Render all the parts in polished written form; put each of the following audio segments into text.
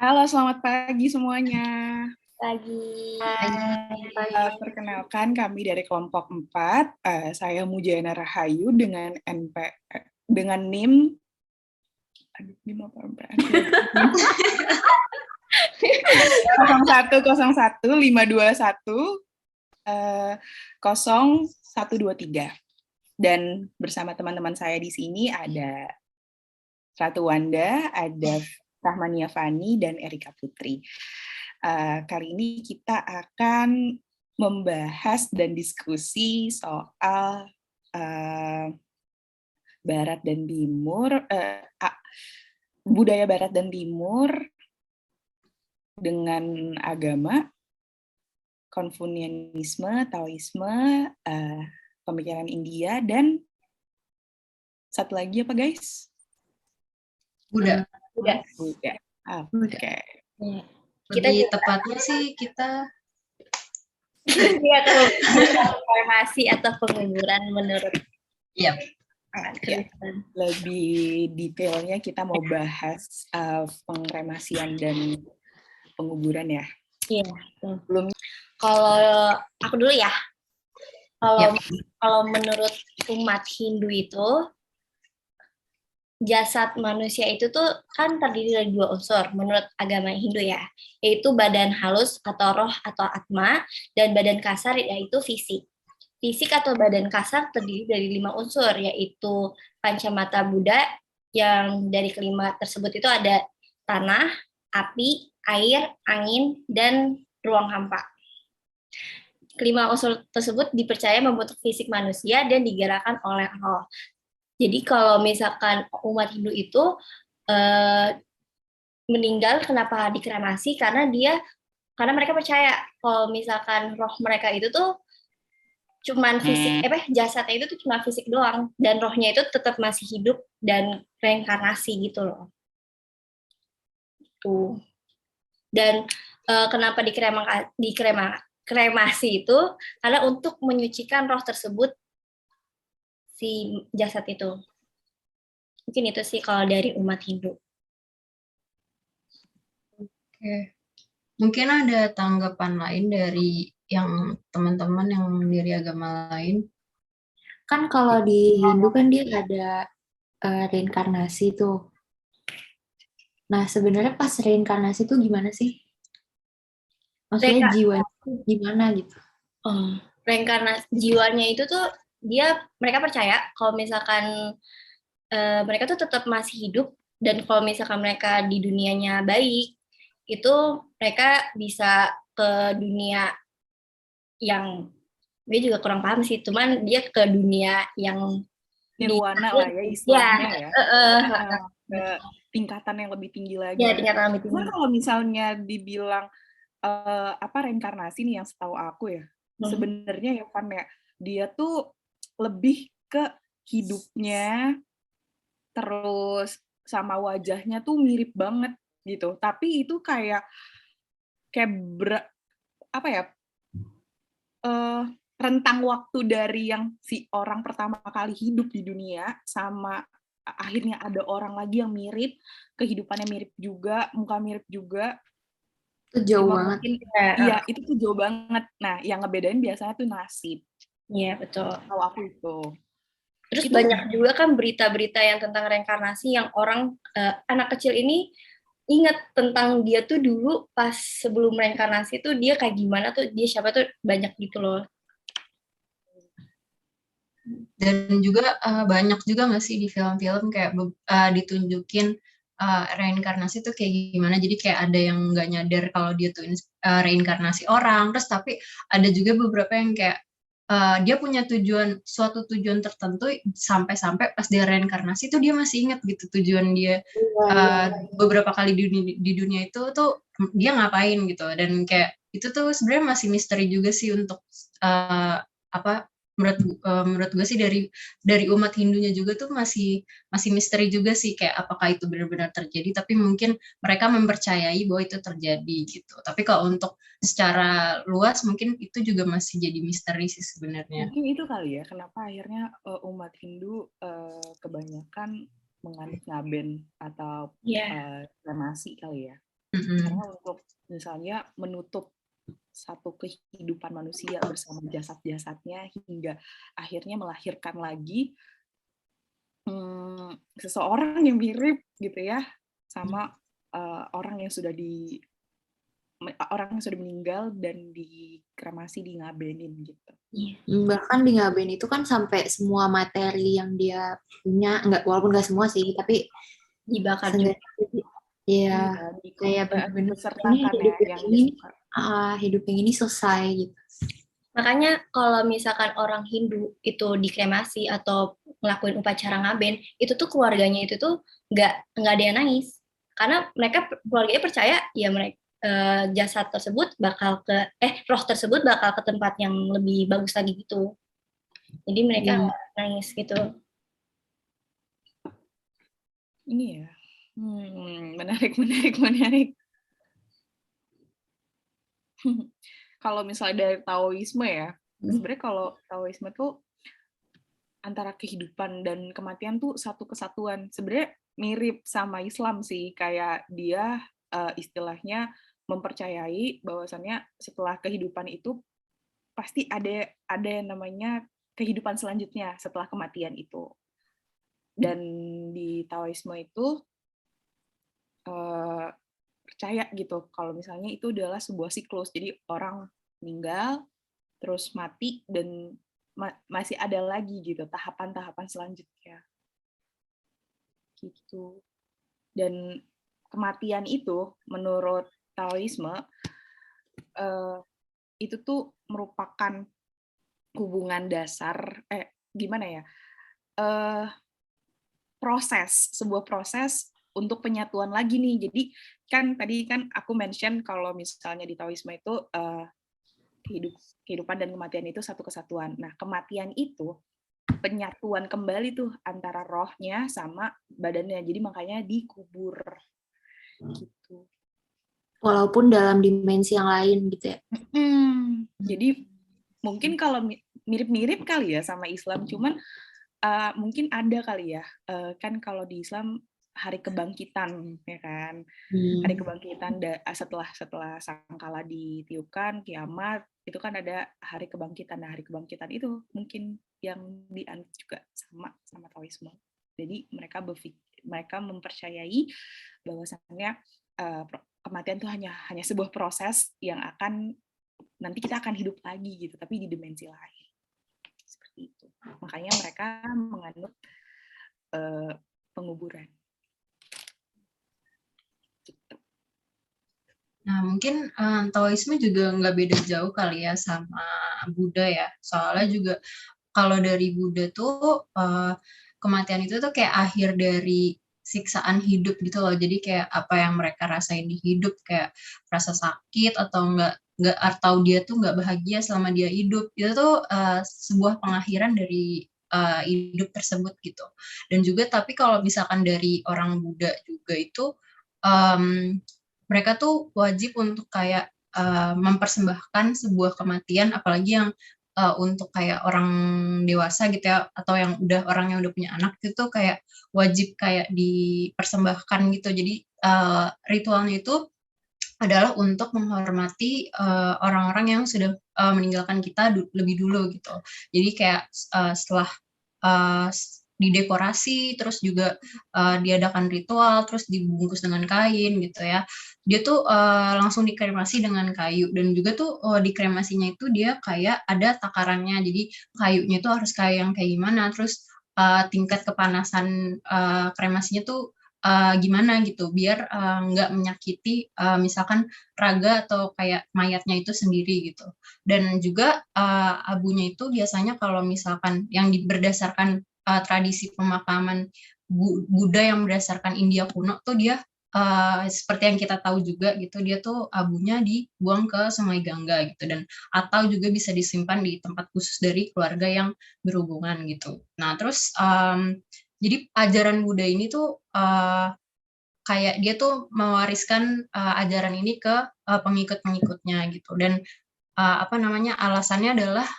Halo, selamat pagi semuanya. Pagi. Perkenalkan kami dari kelompok 4. Saya Mujana Rahayu dengan dengan NIM 0101-521-0123. Dan bersama teman-teman saya di sini ada Ratu Wanda, ada Rahmania Fani, dan Erika Putri. Kali ini kita akan membahas dan diskusi soal Barat dan Timur, budaya Barat dan Timur dengan agama, Konfusianisme, Taoisme, pemikiran India, dan satu lagi apa guys? Buddha. Buddha. Oke. Lebih tepatnya sih kita Kremasi atau penguburan menurut ya. Lebih detailnya kita mau bahas pengremasian dan penguburan ya. Iya. Kalau aku dulu ya. Kalau menurut umat Hindu itu jasad manusia itu tuh kan terdiri dari 2 unsur menurut agama Hindu ya, yaitu badan halus atau roh atau atma dan badan kasar yaitu fisik. Fisik atau badan kasar terdiri dari 5 unsur yaitu Pancamata Buddha, yang dari kelima tersebut itu ada tanah, api, air, angin, dan ruang hampa. Kelima unsur tersebut dipercaya membentuk fisik manusia dan digerakkan oleh roh. Jadi kalau misalkan umat Hindu itu meninggal, kenapa dikremasi? Karena mereka percaya kalau misalkan roh mereka itu tuh cuman fisik, jasadnya itu tuh cuma fisik doang, dan rohnya itu tetap masih hidup dan reinkarnasi gitu loh. Tuh. Dan kenapa kremasi itu? Karena untuk menyucikan roh tersebut, si jasad itu. Mungkin itu sih kalau dari umat Hindu. Oke. Mungkin ada tanggapan lain dari yang teman-teman yang dari agama lain. Kan kalau di Hindu kan dia ada reinkarnasi tuh. Nah, sebenarnya pas reinkarnasi tuh gimana sih? Maksudnya jiwanya gimana gitu? Reinkarnasi jiwanya itu tuh mereka percaya kalau misalkan mereka tuh tetap masih hidup, dan kalau misalkan mereka di dunianya baik, itu mereka bisa ke dunia yang dia juga kurang paham sih, cuman dia ke dunia yang nirwana lah ya istilahnya ya. Ke tingkatan yang lebih tinggi lagi. Ya, tingkatan lebih tinggi. Kalau misalnya dibilang reinkarnasi nih yang setahu aku ya, sebenarnya ya kan ya, dia tuh lebih ke hidupnya terus sama wajahnya tuh mirip banget gitu, tapi itu kayak rentang waktu dari yang si orang pertama kali hidup di dunia sama akhirnya ada orang lagi yang mirip, kehidupannya mirip juga, muka mirip juga. Itu jauh banget. Iya, itu tuh jauh banget. Nah, yang ngebedain biasanya tuh nasib. Iya, betul. Tahu aku itu. Terus itu banyak juga kan berita-berita yang tentang reinkarnasi yang orang, anak kecil ini ingat tentang dia tuh dulu pas sebelum reinkarnasi tuh dia kayak gimana tuh, dia siapa tuh, banyak gitu loh. Dan juga banyak juga nggak sih di film-film kayak ditunjukin reinkarnasi tuh kayak gimana. Jadi kayak ada yang nggak nyadar kalau dia tuh reinkarnasi orang. Terus tapi ada juga beberapa yang kayak dia punya suatu tujuan tertentu, sampai-sampai pas dia reinkarnasi tuh dia masih ingat gitu tujuan dia beberapa kali di dunia itu tuh dia ngapain gitu. Dan kayak itu tuh sebenarnya masih misteri juga sih untuk menurut gue sih dari umat Hindunya juga tuh masih misteri juga sih, kayak apakah itu benar-benar terjadi, tapi mungkin mereka mempercayai bahwa itu terjadi gitu. Tapi kalau untuk secara luas mungkin itu juga masih jadi misteri sih sebenarnya. Mungkin itu kali ya kenapa akhirnya umat Hindu kebanyakan menganut ngaben atau kremasi kali ya. Karena untuk misalnya menutup satu kehidupan manusia bersama jasad-jasadnya hingga akhirnya melahirkan lagi seseorang yang mirip gitu ya sama orang yang sudah meninggal dan dikremasi, di ngabenin gitu. Bahkan di ngaben itu kan sampai semua materi yang dia punya, walaupun nggak semua sih, tapi dibakar juga. Ya, kayak bener-bener ini hidup yang ini, hidup yang ini selesai gitu. Makanya kalau misalkan orang Hindu itu dikremasi atau ngelakuin upacara ngaben, itu tuh keluarganya itu tuh nggak ada yang nangis, karena mereka keluarganya percaya ya mereka jasad tersebut bakal roh tersebut bakal ke tempat yang lebih bagus lagi gitu. Jadi mereka nggak nangis gitu. Ini ya, menarik. Kalau misalnya dari Taoisme ya, sebenarnya kalau Taoisme tuh antara kehidupan dan kematian tuh satu kesatuan. Sebenarnya mirip sama Islam sih, kayak dia istilahnya mempercayai bahwasannya setelah kehidupan itu pasti ada yang namanya kehidupan selanjutnya setelah kematian itu. Dan di Taoisme itu percaya gitu kalau misalnya itu adalah sebuah siklus. Jadi orang meninggal terus mati dan masih ada lagi gitu tahapan-tahapan selanjutnya gitu. Dan kematian itu menurut Taoisme itu tuh merupakan hubungan dasar gimana ya, sebuah proses untuk penyatuan lagi nih. Jadi kan tadi kan aku mention kalau misalnya di Taoisme itu kehidupan dan kematian itu satu kesatuan. Nah, kematian itu penyatuan kembali tuh antara rohnya sama badannya. Jadi makanya dikubur gitu. Walaupun dalam dimensi yang lain gitu ya. Jadi mungkin kalau mirip-mirip kali ya sama Islam, cuman mungkin ada kali ya. Kan kalau di Islam hari kebangkitan ya kan. Hari kebangkitan setelah sangkala ditiupkan, kiamat, itu kan ada hari kebangkitan. Nah, hari kebangkitan itu mungkin yang dianut juga sama Taoisme. Jadi mereka mempercayai bahwasannya kematian itu hanya sebuah proses yang akan nanti kita akan hidup lagi gitu, tapi di dimensi lain. Seperti itu. Makanya mereka menganut penguburan. Gitu. Nah, mungkin Taoisme juga nggak beda jauh kali ya sama Buddha ya. Soalnya juga kalau dari Buddha tuh kematian itu tuh kayak akhir dari siksaan hidup gitu loh. Jadi kayak apa yang mereka rasain di hidup, kayak rasa sakit atau atau dia tuh nggak bahagia selama dia hidup, itu tuh sebuah pengakhiran dari hidup tersebut gitu. Dan juga tapi kalau misalkan dari orang Buddha juga itu mereka tuh wajib untuk kayak mempersembahkan sebuah kematian, apalagi yang untuk kayak orang dewasa gitu ya, atau orang yang udah punya anak itu kayak wajib kayak dipersembahkan gitu. Jadi ritualnya itu adalah untuk menghormati orang-orang yang sudah meninggalkan kita lebih dulu gitu. Jadi kayak setelah didekorasi, terus juga diadakan ritual, terus dibungkus dengan kain gitu ya. Dia tuh langsung dikremasi dengan kayu, dan juga tuh di kremasinya itu dia kayak ada takarannya. Jadi kayunya itu harus kayak yang kayak gimana, terus tingkat kepanasan kremasinya tuh gimana gitu, biar nggak menyakiti misalkan raga atau kayak mayatnya itu sendiri gitu. Dan juga abunya itu biasanya kalau misalkan yang berdasarkan tradisi pemakaman Buddha yang berdasarkan India kuno tuh dia seperti yang kita tahu juga gitu, dia tuh abunya dibuang ke Sungai Gangga gitu, dan atau juga bisa disimpan di tempat khusus dari keluarga yang berhubungan gitu. Nah terus jadi ajaran Buddha ini tuh kayak dia tuh mewariskan ajaran ini ke pengikut-pengikutnya gitu. Dan alasannya adalah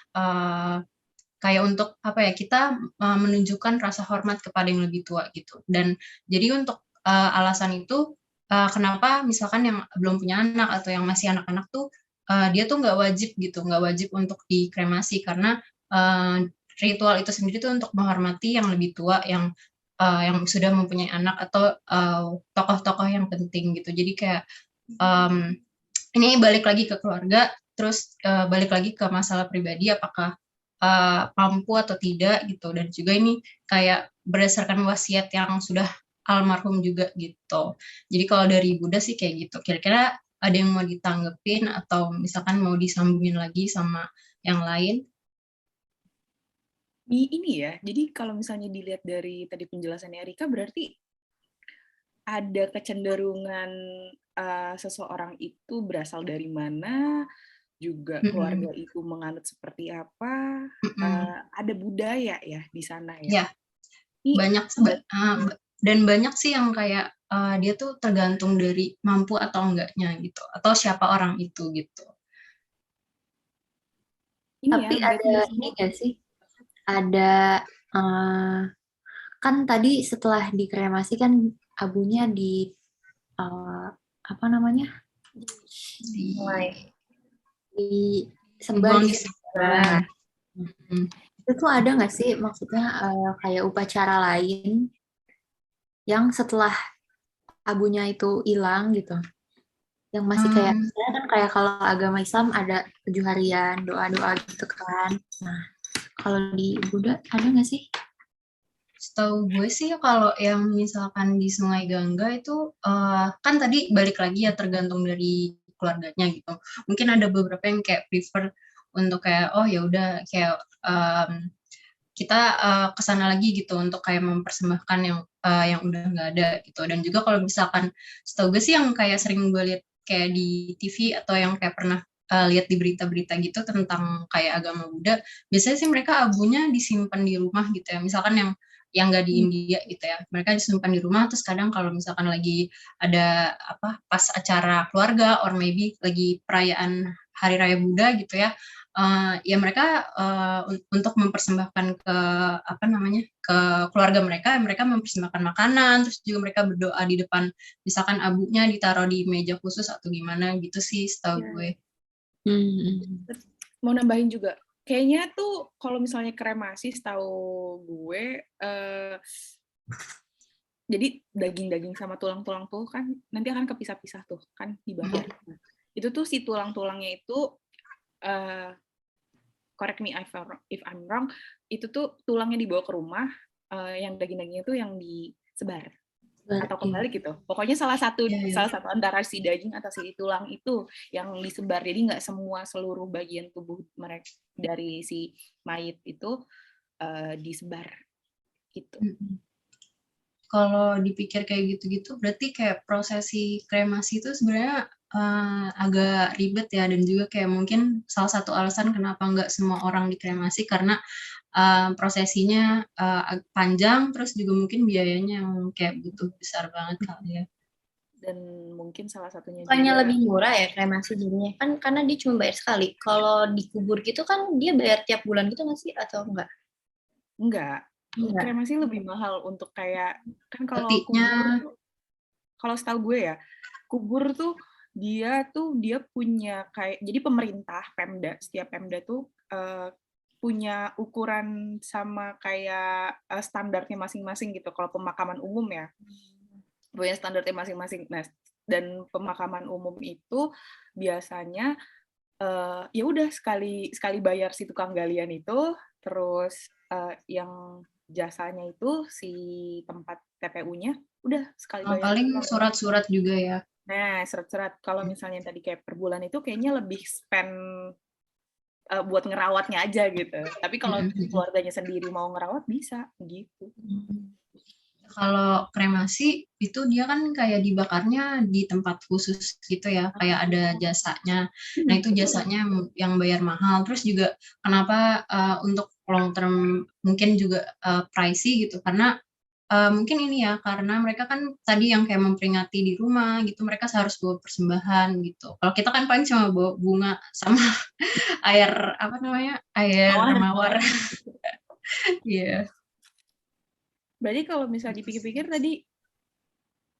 kayak untuk kita menunjukkan rasa hormat kepada yang lebih tua gitu. Dan jadi untuk alasan itu kenapa misalkan yang belum punya anak atau yang masih anak-anak tuh dia tuh nggak wajib gitu, nggak wajib untuk dikremasi karena ritual itu sendiri tuh untuk menghormati yang lebih tua yang sudah mempunyai anak atau tokoh-tokoh yang penting gitu. Jadi kayak ini balik lagi ke keluarga, terus balik lagi ke masalah pribadi apakah mampu atau tidak gitu, dan juga ini kayak berdasarkan wasiat yang sudah almarhum juga gitu. Jadi kalau dari Buddha sih kayak gitu. Kira-kira ada yang mau ditanggepin atau misalkan mau disambungin lagi sama yang lain? Ini ya, jadi kalau misalnya dilihat dari tadi penjelasannya Erika, berarti ada kecenderungan seseorang itu berasal dari mana, juga keluarga itu menganut seperti apa, ada budaya ya di sana ya. Ya, banyak dan banyak sih yang kayak dia tuh tergantung dari mampu atau enggaknya gitu, atau siapa orang itu gitu. Tapi ada ini nggak sih? Ada kan tadi setelah dikremasi kan abunya apa namanya? Disebar di sana. Itu tuh ada nggak sih maksudnya kayak upacara lain yang setelah abunya itu hilang gitu, yang masih kayak misalnya kan kayak kalau agama Islam ada 7 harian doa-doa gitu kan. Nah, kalau di Buddha ada nggak sih? Setahu gue sih kalau yang misalkan di Sungai Gangga itu kan tadi balik lagi ya tergantung dari keluarganya gitu. Mungkin ada beberapa yang kayak prefer untuk kayak oh ya udah kayak kita kesana lagi gitu untuk kayak mempersembahkan yang udah nggak ada gitu. Dan juga kalau misalkan setahu gue sih yang kayak sering gue lihat kayak di TV atau yang kayak pernah lihat di berita-berita gitu tentang kayak agama Buddha, biasanya sih mereka abunya disimpan di rumah gitu ya. Misalkan yang nggak di India gitu ya, mereka disimpan di rumah. Terus kadang kalau misalkan lagi ada apa pas acara keluarga or maybe lagi perayaan Hari Raya Buddha gitu ya, ya mereka untuk mempersembahkan ke apa namanya ke keluarga mereka mempersembahkan makanan, terus juga mereka berdoa di depan, misalkan abunya ditaruh di meja khusus atau gimana gitu sih setahu gue. Mau nambahin juga, kayaknya tuh kalau misalnya kremasi setahu gue, jadi daging-daging sama tulang-tulang tuh kan nanti akan kepisah-pisah tuh kan dibakar. Itu tuh si tulang-tulangnya itu correct me if I'm wrong, itu tuh tulangnya dibawa ke rumah, yang daging-dagingnya itu yang disebar atau kembali gitu. Pokoknya salah satu antara si daging atau si tulang itu yang disebar. Jadi nggak seluruh bagian tubuh mereka dari si mayit itu disebar gitu. Kalau dipikir kayak gitu-gitu, berarti kayak prosesi kremasi itu sebenarnya agak ribet ya, dan juga kayak mungkin salah satu alasan kenapa nggak semua orang dikremasi karena prosesinya panjang, terus juga mungkin biayanya yang kayak butuh besar banget kali ya. Dan mungkin salah satunya bukannya juga lebih murah ya kremasi jadinya kan karena dia cuma bayar sekali. Kalau dikubur gitu kan dia bayar tiap bulan gitu nggak sih atau enggak? Enggak. Kremasi lebih mahal untuk kayak kan kalau kubur, kalau setahu gue ya, kubur tuh dia punya kayak jadi pemerintah Pemda, setiap Pemda tuh punya ukuran sama kayak standarnya masing-masing gitu. Kalau pemakaman umum ya punya standarnya masing-masing. Nah, dan pemakaman umum itu biasanya ya udah sekali bayar si tukang galian itu, terus yang jasanya itu si tempat TPU-nya udah sekali bayar. Paling surat-surat juga ya. Nah, surat-surat kalau misalnya tadi kayak per bulan itu kayaknya lebih spend buat ngerawatnya aja gitu. Tapi kalau keluarganya sendiri mau ngerawat bisa gitu. Kalau kremasi itu dia kan kayak dibakarnya di tempat khusus gitu ya, kayak ada jasanya. Nah itu jasanya yang bayar mahal. Terus juga kenapa untuk long term mungkin juga pricey gitu, karena mungkin ini ya, karena mereka kan tadi yang kayak memperingati di rumah gitu, mereka harus bawa persembahan gitu. Kalau kita kan paling cuma bawa bunga sama air apa namanya air mawar. Iya. Berarti kalau misalnya dipikir-pikir tadi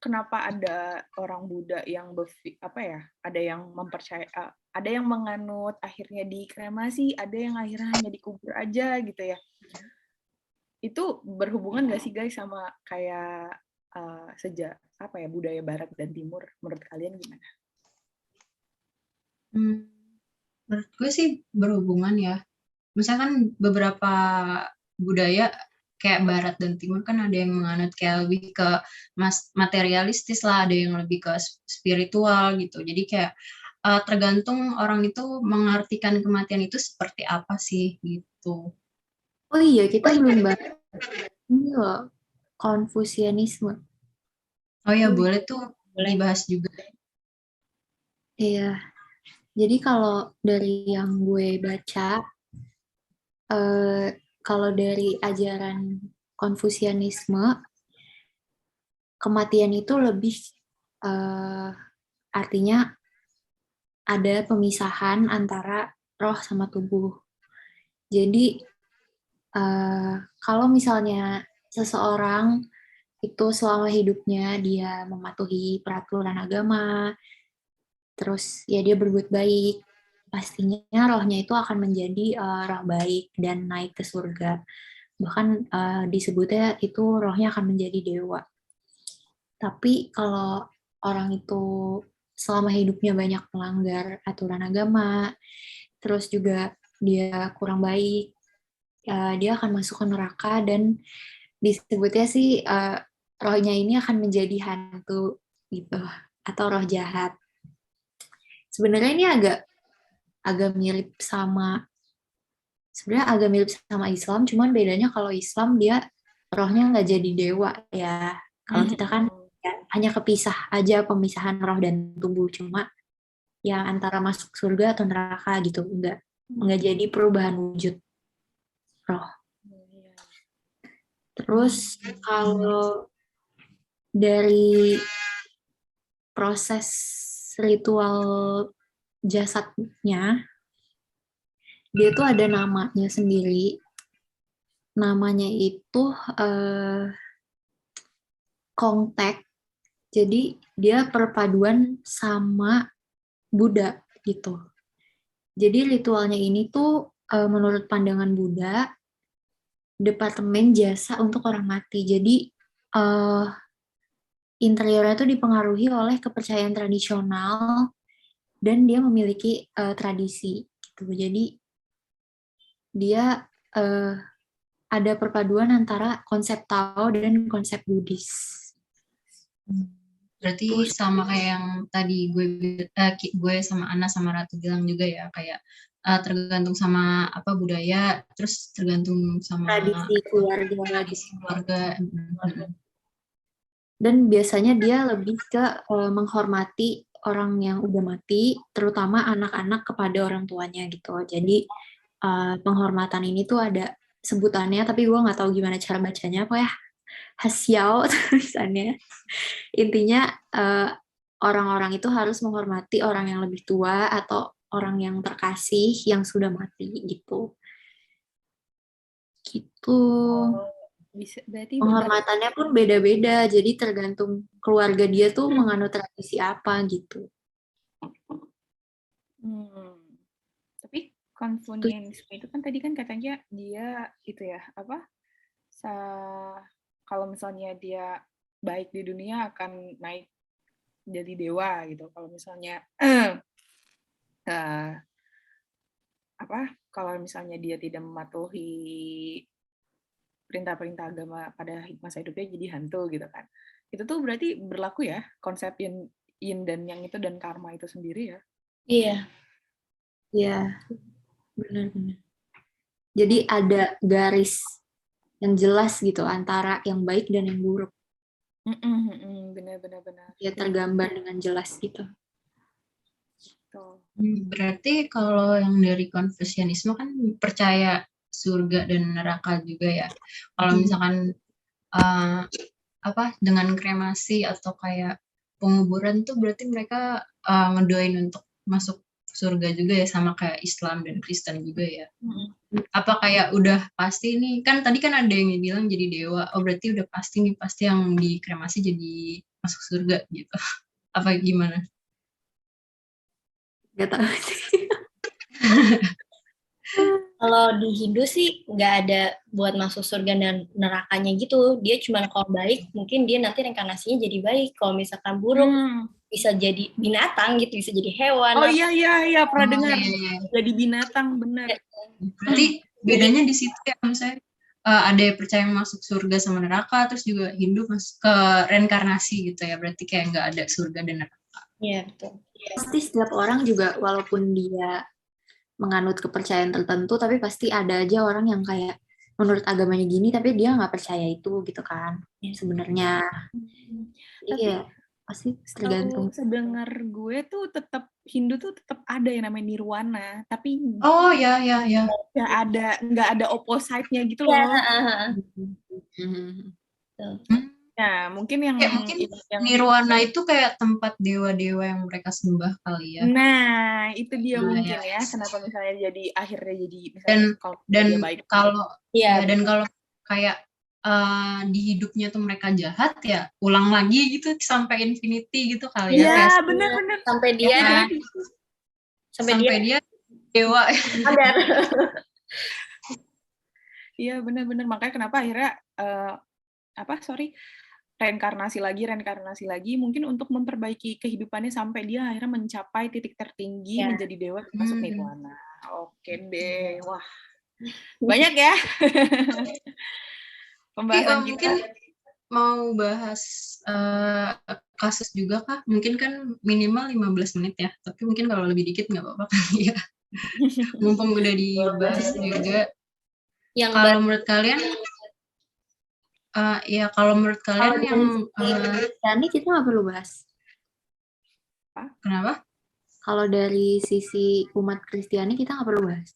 kenapa ada orang Buddha yang ada yang mempercaya, ada yang menganut akhirnya dikremasi, ada yang akhirnya hanya dikubur aja gitu ya. Itu berhubungan nggak sih guys sama kayak budaya Barat dan Timur? Menurut kalian gimana? Menurut gue sih berhubungan ya. Misalkan beberapa budaya kayak Barat dan Timur kan ada yang menganut kayak lebih ke materialistis lah, ada yang lebih ke spiritual gitu. Jadi kayak tergantung orang itu mengartikan kematian itu seperti apa sih gitu. Oh iya, kita belum bahas ini loh, Konfusianisme. Oh ya, boleh tuh dibahas juga. Iya, jadi kalau dari yang gue baca, kalau dari ajaran Konfusianisme, kematian itu lebih artinya ada pemisahan antara roh sama tubuh. Jadi kalau misalnya seseorang itu selama hidupnya dia mematuhi peraturan agama, terus ya dia berbuat baik, pastinya rohnya itu akan menjadi roh baik dan naik ke surga. Bahkan disebutnya itu rohnya akan menjadi dewa. Tapi kalau orang itu selama hidupnya banyak melanggar aturan agama, terus juga dia kurang baik, dia akan masuk ke neraka dan disebutnya sih rohnya ini akan menjadi hantu gitu atau roh jahat. Sebenarnya ini agak mirip sama Islam, cuman bedanya kalau Islam dia rohnya nggak jadi dewa ya. Kalau kita kan ya, hanya kepisah aja pemisahan roh dan tubuh, cuma ya antara masuk surga atau neraka gitu, nggak jadi perubahan wujud roh. Terus kalau dari proses ritual jasadnya, dia tuh ada namanya sendiri. Namanya itu Kongtek. Jadi dia perpaduan sama Buddha gitu. Jadi ritualnya ini tuh menurut pandangan Buddha, departemen jasa untuk orang mati. Jadi interiornya itu dipengaruhi oleh kepercayaan tradisional dan dia memiliki tradisi gitu. Jadi dia ada perpaduan antara konsep Tao dan konsep Buddhis. Berarti sama kayak yang tadi gue sama Ana sama Ratu bilang juga ya, kayak tergantung sama apa budaya, terus tergantung sama tradisi keluarga. Dan biasanya dia lebih ke menghormati orang yang udah mati, terutama anak-anak kepada orang tuanya gitu. Jadi penghormatan ini tuh ada sebutannya, tapi gue nggak tahu gimana cara bacanya, apa ya, Hasiao tulisannya. Intinya orang-orang itu harus menghormati orang yang lebih tua atau orang yang terkasih yang sudah mati gitu. Gitu. Berarti Penghormatannya pun beda-beda, jadi tergantung keluarga dia tuh menganut tradisi apa gitu. Tapi Konfusianisme itu kan tadi kan katanya dia itu ya kalau misalnya dia baik di dunia akan naik jadi dewa gitu. Kalau misalnya kalau misalnya dia tidak mematuhi perintah-perintah agama pada masa hidupnya jadi hantu gitu kan. Itu tuh berarti berlaku ya konsep yin dan yang itu dan karma itu sendiri ya. Iya. Iya, benar-benar. Jadi ada garis yang jelas gitu antara yang baik dan yang buruk. Benar. Ya tergambar dengan jelas gitu. Berarti kalau yang dari Konfusianisme kan percaya surga dan neraka juga ya. Kalau misalkan dengan kremasi atau kayak penguburan tuh berarti mereka ngedoain untuk masuk surga juga ya, sama kayak Islam dan Kristen juga ya. Apa kayak udah pasti nih, kan tadi kan ada yang bilang jadi dewa, oh berarti udah pasti nih, pasti yang dikremasi jadi masuk surga gitu. Apa gimana? Gak tahu sih. Kalau di Hindu sih nggak ada buat masuk surga dan nerakanya gitu. Dia cuma kalau baik, mungkin dia nanti reinkarnasinya jadi baik. Kalau misalkan buruk, bisa jadi binatang gitu, bisa jadi hewan. Oh iya pernah dengar. Iya. Jadi binatang, benar. Berarti bedanya di situ ya, misalnya ada yang percaya masuk surga sama neraka, terus juga Hindu masuk ke reinkarnasi gitu ya. Berarti kayak nggak ada surga dan neraka. Iya, betul. Pasti setiap orang juga walaupun dia menganut kepercayaan tertentu, tapi pasti ada aja orang yang kayak menurut agamanya gini, tapi dia nggak percaya itu gitu kan. Sebenarnya. Iya, pasti tergantung. Sedengar gue tuh tetap Hindu tuh tetap ada yang namanya nirwana, tapi Oh ya. nggak ada opposite-nya gitu loh. Nah, mungkin yang nirwana itu kayak tempat dewa-dewa yang mereka sembah kali ya. Nah, itu dia mungkin ya. Kenapa misalnya akhirnya jadi dan kalau Iya. Dan kalau kayak di hidupnya tuh mereka jahat ya, ulang lagi gitu sampai infinity gitu kali ya. Iya, benar-benar. Sampai dia sampai dia dewa. Iya, benar-benar. Makanya kenapa akhirnya reinkarnasi lagi mungkin untuk memperbaiki kehidupannya sampai dia akhirnya mencapai titik tertinggi menjadi dewa termasuk nirwana. Oke deh. Wah. Banyak ya. Pembahasan kita. Mungkin mau bahas kasus juga kah? Mungkin kan minimal 15 menit ya. Tapi mungkin kalau lebih dikit nggak apa-apa kali ya. Mumpung udah dibahas juga. Kalau menurut kalian kalau menurut kalian yang Kristiani kita nggak perlu bahas. Kenapa? Kalau dari sisi umat Kristiani kita nggak perlu bahas.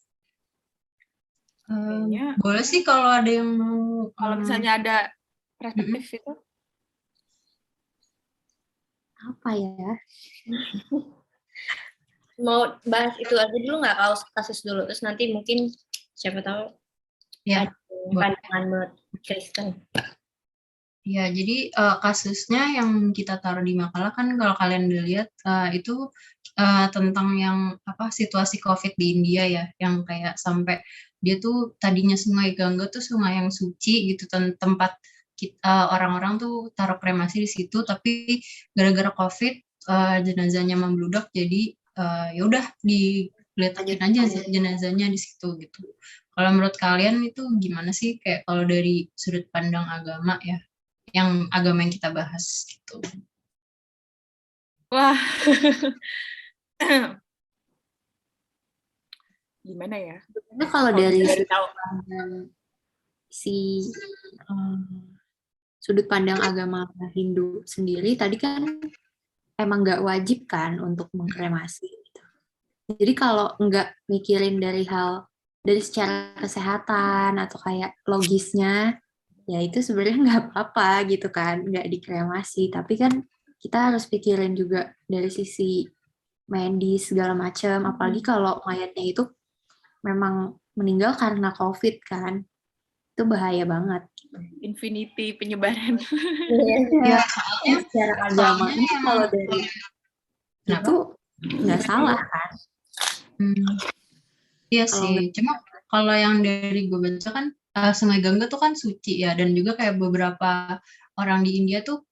Boleh sih kalau ada yang mau. Kalau misalnya ada perspektif itu. Apa ya? Mau bahas itu aja dulu nggak, kasus dulu, terus nanti mungkin siapa tahu ya pandangan menurut Kristen. Ya, jadi kasusnya yang kita taruh di makalah kan kalau kalian udah lihat itu tentang yang situasi COVID di India ya, yang kayak sampai dia tuh tadinya Sungai Gangga tuh sungai yang suci gitu, tempat orang-orang tuh taruh kremasi di situ, tapi gara-gara COVID jenazahnya membludak, jadi ya udah diletakin aja jenazahnya di situ gitu. Kalau menurut kalian itu gimana sih, kayak kalau dari sudut pandang agama ya, yang agama yang kita bahas gitu? Wah. Gimana ya? Sebenarnya kalau dari sudut pandang agama Hindu sendiri, tadi kan emang nggak wajib kan untuk mengkremasi. Gitu. Jadi kalau nggak mikirin dari secara kesehatan atau kayak logisnya, ya itu sebenarnya nggak apa-apa gitu kan, nggak dikremasi. Tapi kan kita harus pikirin juga dari sisi medis segala macam, apalagi kalau mayatnya itu memang meninggal karena COVID kan, itu bahaya banget. Infinity penyebaran. Ya, secara agama kalau dari itu nggak salah kan? Iya sih, cuma kalau yang dari gue baca kan Sungai Gangga tuh kan suci ya, dan juga kayak beberapa orang di India tuh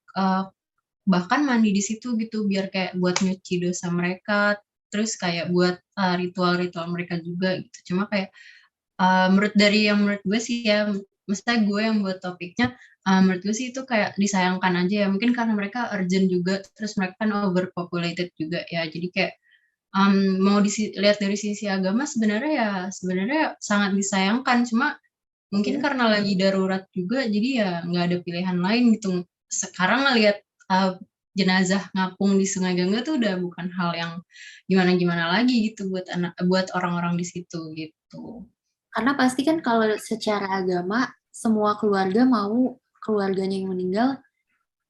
bahkan mandi di situ gitu biar kayak buat nyuci dosa mereka, terus kayak buat ritual-ritual mereka juga gitu. Cuma kayak menurut gue sih ya, mestinya gue yang buat topiknya, menurut gue sih itu kayak disayangkan aja ya, mungkin karena mereka urgent juga, terus mereka kan overpopulated juga ya, jadi kayak mau dilihat dari sisi agama sebenarnya sangat disayangkan, cuma mungkin karena lagi darurat juga, jadi ya nggak ada pilihan lain gitu. Sekarang ngelihat jenazah ngapung di Sungai Gangga tuh udah bukan hal yang gimana-gimana lagi gitu buat orang-orang di situ gitu. Karena pasti kan kalau secara agama semua keluarga mau keluarganya yang meninggal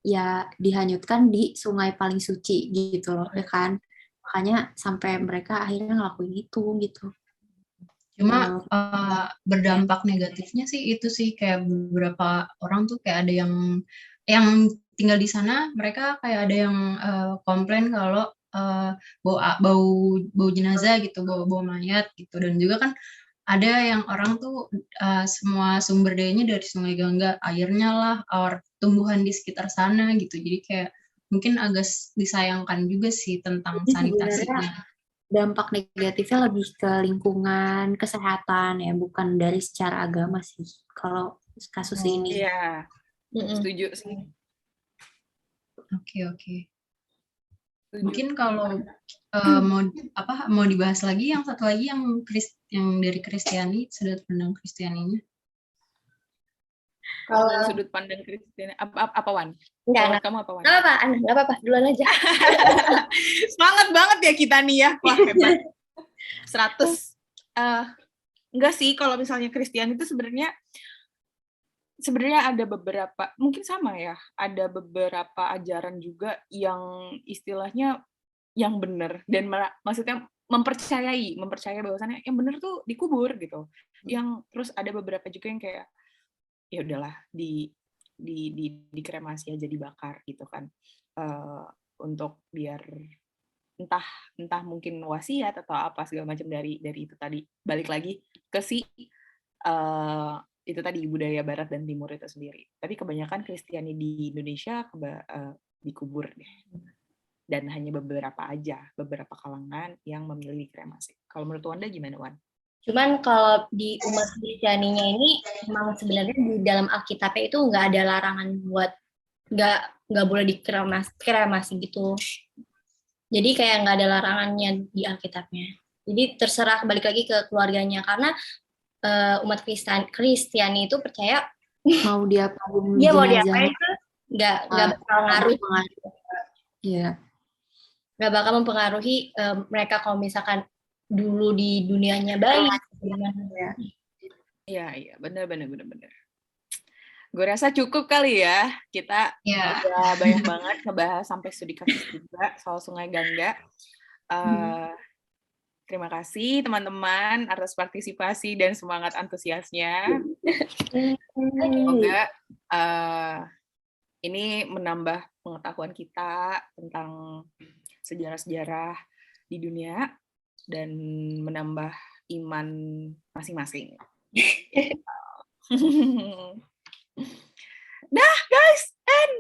ya dihanyutkan di sungai paling suci gitu loh, ya kan? Makanya sampai mereka akhirnya ngelakuin itu gitu. Cuma berdampak negatifnya sih itu sih, kayak beberapa orang tuh kayak ada yang tinggal di sana mereka kayak ada yang komplain kalau bau jenazah gitu, bau mayat gitu. Dan juga kan ada yang orang tuh semua sumber dayanya dari Sungai Gangga, airnya lah, tumbuhan di sekitar sana gitu. Jadi kayak mungkin agak disayangkan juga sih tentang Jadi sebenarnya sanitasinya. dampak negatifnya lebih ke lingkungan, kesehatan ya, bukan dari secara agama sih. Kalau kasus ini. Iya, setuju sih. Oke. Setuju. Mungkin kalau mau dibahas lagi yang satu lagi yang dari Kristiani, sudut pandang Kristianinya. Kalau sudut pandang Kristiani apa Wan? Enggak, kamu apa Wan? Nggak apa-apa, duluan aja. Semangat banget ya kita nih ya. Wah, hebat. 100. Enggak sih, kalau misalnya Kristiani itu sebenarnya ada beberapa, mungkin sama ya, ada beberapa ajaran juga yang istilahnya yang benar dan maksudnya mempercayai bahwasannya yang benar tuh dikubur gitu. Yang terus ada beberapa juga yang kayak ya udahlah dikremasi aja, dibakar gitu kan, untuk biar entah mungkin wasiat atau apa segala macam dari itu tadi, balik lagi ke itu tadi budaya Barat dan Timur itu sendiri. Tapi kebanyakan Kristiani di Indonesia dikubur deh, dan hanya beberapa kalangan yang memilih kremasi. Kalau menurut Wanda gimana, Wan? Cuman kalau di umat Kristianinya ini memang sebenarnya di dalam Alkitabnya itu nggak ada larangan buat nggak boleh dikremasi gitu. Jadi kayak nggak ada larangannya di Alkitabnya. Jadi terserah balik lagi ke keluarganya, karena umat Kristiani itu percaya mau diapain dia mau jenazahnya diapain tuh nggak bakal ngaruh. Iya. Nggak bakal mempengaruhi mereka kalau misalkan dulu di dunianya baik. Iya, benar. Gue rasa cukup kali ya, kita udah banyak banget ngebahas sampai studi kasus juga soal Sungai Gangga. Terima kasih teman-teman atas partisipasi dan semangat antusiasnya. Semoga ini menambah pengetahuan kita tentang sejarah-sejarah di dunia dan menambah iman masing-masing. Dah guys, end.